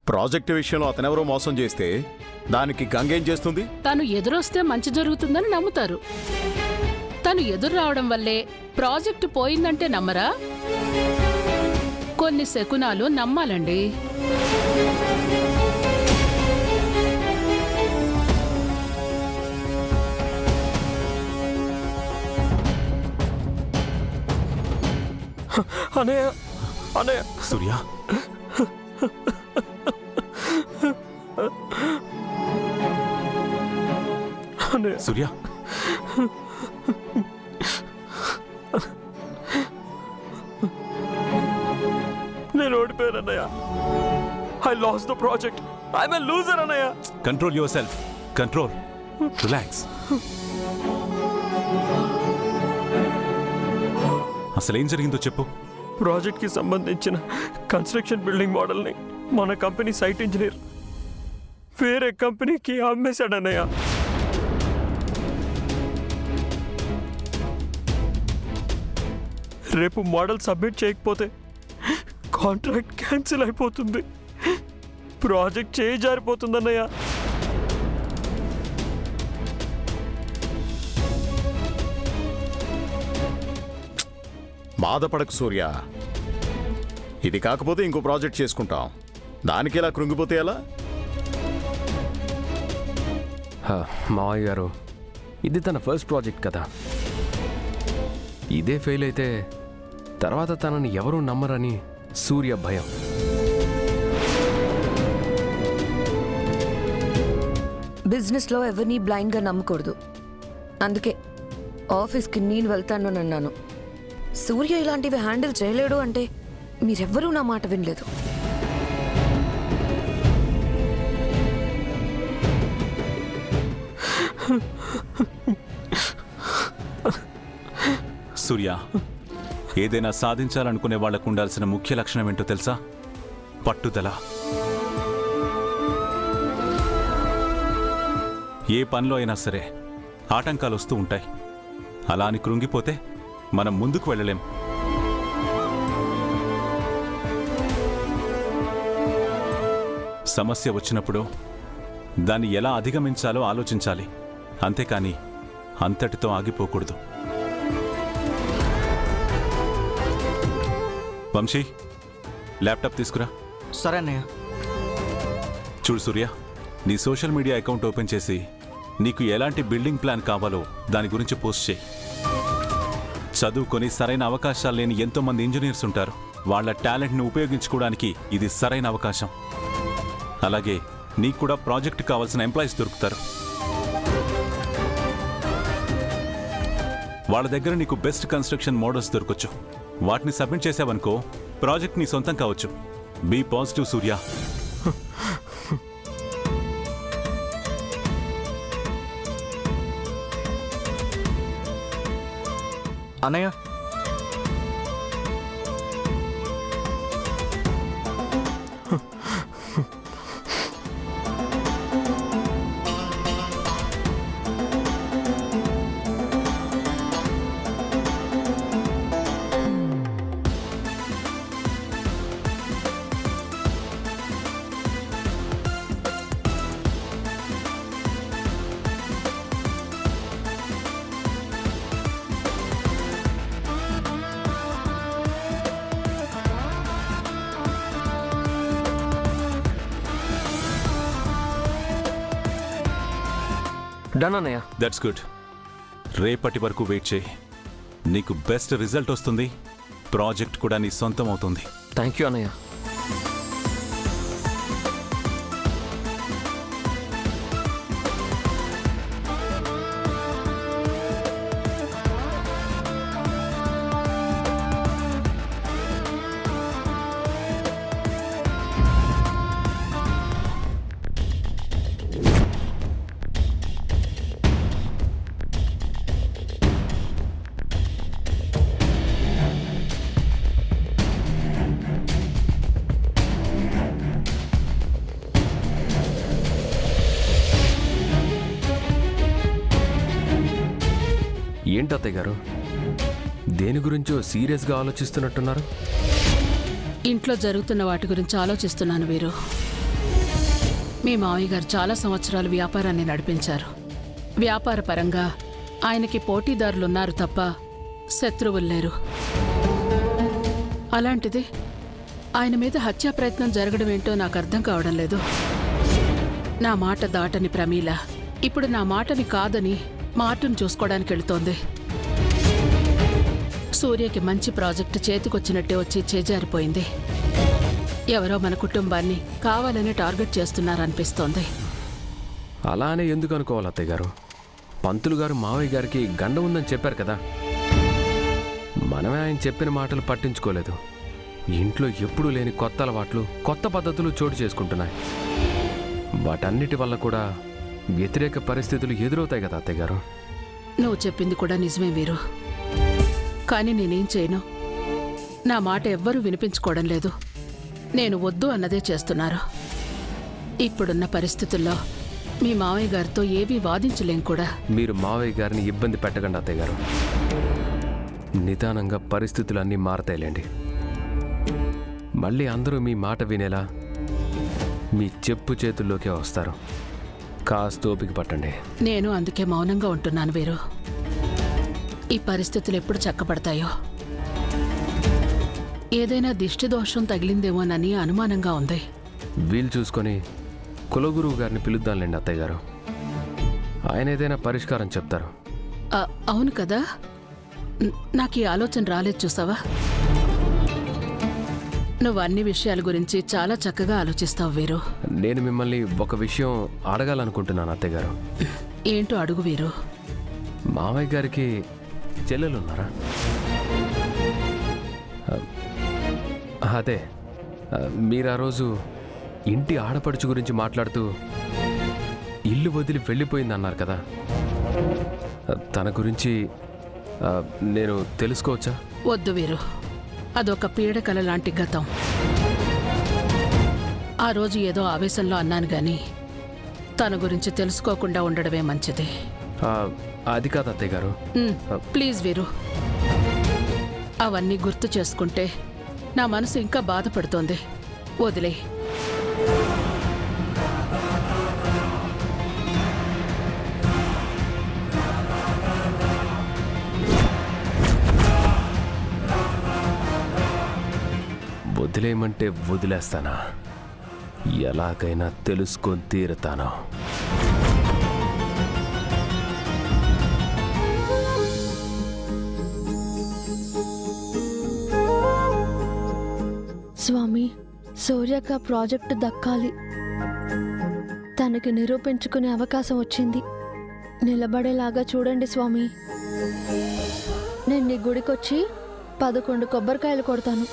Project విషయంలో అతనెవరో మోసం చేస్తే దానికి గంగేం చేస్తుంది? తను ఎదురొస్తే మంచి జరుగుతుందని నమ్ముతారు. తను ఎదురు రావడం వల్లే ప్రాజెక్టు పోయిందంటే నమ్మరా? కొన్ని శకునాలు నమ్మాలండి. అనయ్య అనయ్య సూర్య, అనయ్య సూర్య, నేను ఓడిపోయాను అన్నయ్య. I lost the project. I'm a loser అన్నయ్య. Control yourself. Control. Relax. అసలేం జరిగిందో చెప్పు. ప్రాజెక్ట్ కి సంబంధించిన కన్స్ట్రక్షన్ బిల్డింగ్ మోడల్ని మన కంపెనీ సైట్ ఇంజనీర్ వేరే కంపెనీకి అమ్మేశాడు అన్నయ్య. రేపు మోడల్ సబ్మిట్ చేయకపోతే కాంట్రాక్ట్ క్యాన్సిల్ అయిపోతుంది. ప్రాజెక్ట్ చేయి జారిపోతుంది అన్నయ్య. బాధపడకు సూర్య, ఇది కాకపోతే ఇంకో ప్రాజెక్ట్ చేసుకుంటాం. దానికి ఇలా కృంగిపోతే ఎలా? మావయ్య గారు, ఇది తన ఫస్ట్ ప్రాజెక్ట్ కదా. ఇదే ఫెయిల్ అయితే తర్వాత తనని ఎవరూ నమ్మరని సూర్య భయం. బిజినెస్లో ఎవరిని బ్లైండ్గా నమ్మకూడదు. అందుకే ఆఫీస్కి నేను వెళ్తానన్నాను. సూర్య ఇలాంటివి హ్యాండిల్ చేయలేడు అంటే మీరెవ్వరూ నా మాట వినలేదు. సూర్య, ఏదైనా సాధించాలనుకునే వాళ్లకు ఉండాల్సిన ముఖ్య లక్షణం ఏంటో తెలుసా? పట్టుదల. ఏ పనిలో అయినా సరే ఆటంకాలు వస్తూ ఉంటాయి. అలా అని కృంగిపోతే మనం ముందుకు వెళ్ళలేం. సమస్య వచ్చినప్పుడు దాన్ని ఎలా అధిగమించాలో ఆలోచించాలి. అంతేకాని అంతటితో ఆగిపోకూడదు. వంశీ, ల్యాప్టాప్ తీసుకురా. సరే అన్నయ్య. చూడు సూర్య, నీ సోషల్ మీడియా అకౌంట్ ఓపెన్ చేసి నీకు ఎలాంటి బిల్డింగ్ ప్లాన్ కావాలో దాని గురించి పోస్ట్ చేయి. చదువుకొని సరైన అవకాశాలు లేని ఎంతోమంది ఇంజనీర్స్ ఉంటారు. వాళ్ళ టాలెంట్ని ఉపయోగించుకోవడానికి ఇది సరైన అవకాశం. అలాగే నీకు కూడా ప్రాజెక్ట్ కావాల్సిన ఎంప్లాయీస్ దొరుకుతారు. వాళ్ళ దగ్గర నీకు బెస్ట్ కన్స్ట్రక్షన్ మోడల్స్ దొరకచ్చు. వాటిని సబ్మిట్ చేసావనుకో, ప్రాజెక్ట్ నీ సొంతం కావచ్చు. బీ పాజిటివ్ సూర్య. అన్నయ్య, డన్ అన్నయ్య. That's good. రేపటి వరకు వెయిట్ చేయి. నీకు బెస్ట్ రిజల్ట్ వస్తుంది. ప్రాజెక్ట్ కూడా నీ సొంతం అవుతుంది. థ్యాంక్ యూ అన్నయ్య. ఏంటి అత్తయ్య గారు, దేని గురించో సీరియస్గా ఆలోచిస్తున్నట్టున్నారు? ఇంట్లో జరుగుతున్న వాటి గురించి ఆలోచిస్తున్నాను వీరు. మీ మావయ్య గారు చాలా సంవత్సరాలు వ్యాపారాన్ని నడిపించారు. వ్యాపార పరంగా ఆయనకి పోటీదారులున్నారు తప్ప శత్రువులు లేరు. అలాంటిది ఆయన మీద హత్యా ప్రయత్నం జరగడం ఏంటో నాకు అర్థం కావడం లేదు. నా మాట దాటని ప్రమీల ఇప్పుడు నా మాటని కాదని మార్టును చూసుకోవడానికి వెళుతోంది. సూర్యకి మంచి ప్రాజెక్టు చేతికొచ్చినట్టే వచ్చి చేజారిపోయింది. ఎవరో మన కుటుంబాన్ని కావాలని టార్గెట్ చేస్తున్నారనిపిస్తోంది. అలానే ఎందుకు అనుకోవాలి అత్తయ్య గారు? పంతులు గారు మావయ్య గారికి గండ ఉందని చెప్పారు కదా. మనమే ఆయన చెప్పిన మాటలు పట్టించుకోలేదు. ఇంట్లో ఎప్పుడూ లేని కొత్త అలవాట్లు, కొత్త పద్ధతులు చోటు చేసుకుంటున్నాయి. వాటన్నిటి వల్ల కూడా వ్యతిరేక పరిస్థితులు ఎదురవుతాయి కదా అత్తయ్య గారు. నువ్వు చెప్పింది కూడా నిజమే వీరు. కానీ నేనేం చేయను. నా మాట ఎవ్వరూ వినిపించుకోవడం లేదు. నేను వద్దు అన్నదే చేస్తున్నారు. ఇప్పుడున్న పరిస్థితుల్లో మీ మావయ్య గారితో ఏవీ వాదించలేం కూడా. మీరు మావయ్య గారిని ఇబ్బంది పెట్టకండి అత్తయ్య గారు. నిదానంగా పరిస్థితులన్నీ మారతాయిలేండి. మళ్ళీ అందరూ మీ మాట వినేలా మీ చెప్పు చేతుల్లోకే వస్తారు. కాస్త ఓపిక పట్టండి. నేను అందుకే మౌనంగా ఉంటున్నాను వీరు. ఈ పరిస్థితులు ఎప్పుడు చక్కబడతాయో. ఏదైనా దిష్టి దోషం తగిలిందేమోనని అనుమానంగా ఉంది. వీలు చూసుకొని కులగురువు గారిని పిలుద్దాంలేండి అత్తయ్య గారు. ఆయన ఏదైనా పరిష్కారం చెప్తారు. అవును కదా, నాకు ఈ ఆలోచన రాలేదు చూసావా. నువ్వు అన్ని విషయాల గురించి చాలా చక్కగా ఆలోచిస్తావు వీరు. నేను మిమ్మల్ని ఒక విషయం అడగాలనుకుంటున్నాను అత్తయ్య గారు. ఏంటో అడుగు వీరు. మావయ్య గారికి చెల్లెలున్నారా? అదే మీరు ఆ రోజు ఇంటి ఆడపడుచు గురించి మాట్లాడుతూ ఇల్లు వదిలి వెళ్ళిపోయిందన్నారు కదా. తన గురించి నేను తెలుసుకోవచ్చా? వద్దు వీరు, అదొక పీడకల లాంటి గతం. ఆ రోజు ఏదో ఆవేశంలో అన్నాను గాని తన గురించి తెలుసుకోకుండా ఉండడమే మంచిది. అది కాదు అత్తయ్య గారు. ప్లీజ్ వీరు, అవన్నీ గుర్తు చేసుకుంటే నా మనసు ఇంకా బాధపడుతోంది. వదిలే. వదిలేయమంటే వదిలేస్తానా? ఎలాగైనా తెలుసుకొని తీరుతాను. స్వామి, సూర్యక ప్రాజెక్టు దక్కాలి. తనకి నిరూపించుకునే అవకాశం వచ్చింది. నిలబడేలాగా చూడండి స్వామి. నేను నీ గుడికొచ్చి 11 కొబ్బరికాయలు కొడతాను.